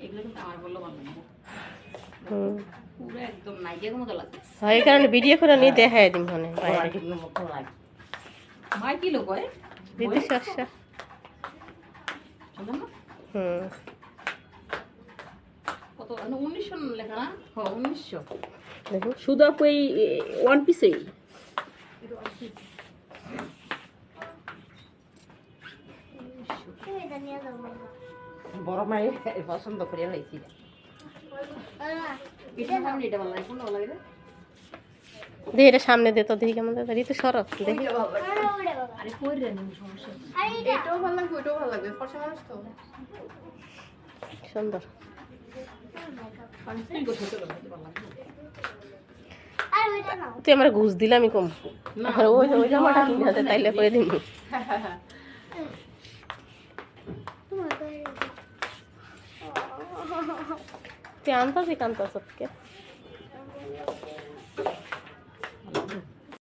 এগুলো কিন্তু আমার বললো ভালো লাগবে। পুরো একদম নাইকের মতো লাগে। এই কারণে ভিডিও করে নিয়ে দেখায় দিন মনে বাইরে মাই কি লোক হয় ঋতু শস্য। কত 1900 লেখা না? হ্যাঁ 1900 দেখুন শুধু আপু এই ওয়ান পিসেই বড় মায়ের পছন্দ করে হয়েছিল। এটা ভালো এটা ভালো লাগে কোনটা ভালো লাগে? দেখি এটা সামনে দে তো দেখি কেমন ঋতু সরব দেখি আরে কই রে নিম সমস্যা এটাও ভালো লাগবে ওটাও ভালো লাগবে ফর্সা মানুষ তো সুন্দর। পাঁচটাই গোছ চলে ভালো লাগবে। তুই আমার ঘুষ দিলামই কম আর ওই ওই জামাটা কিনে আছে তাইলে করে দিবি। তুই আনতাছি কান্তাস কে